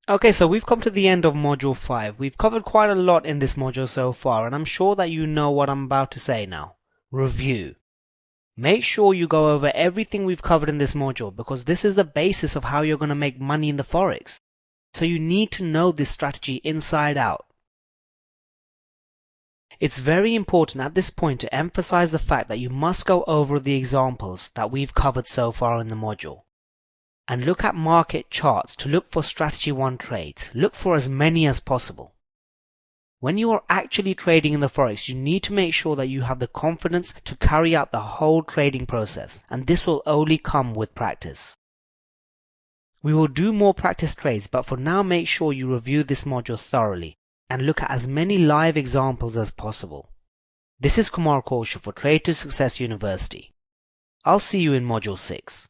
Okay, so we've come to the end of Module 5. We've covered quite a lot in this module so far, and I'm sure that you know what I'm about to say now. Review. Make sure you go over everything we've covered in this module because this is the basis of how you're going to make money in the Forex. So you need to know this strategy inside out. It's very important at this point to emphasize the fact that you must go over the examples that we've covered so far in the module. And look at market charts to look for strategy 1 trades. Look for as many as possible. When you are actually trading in the Forex, you need to make sure that you have the confidence to carry out the whole trading process, and this will only come with practice. We will do more practice trades, but for now make sure you review this module thoroughly and look at as many live examples as possible. This is Kumar for Trade to Success University. I'll see you in Module 6.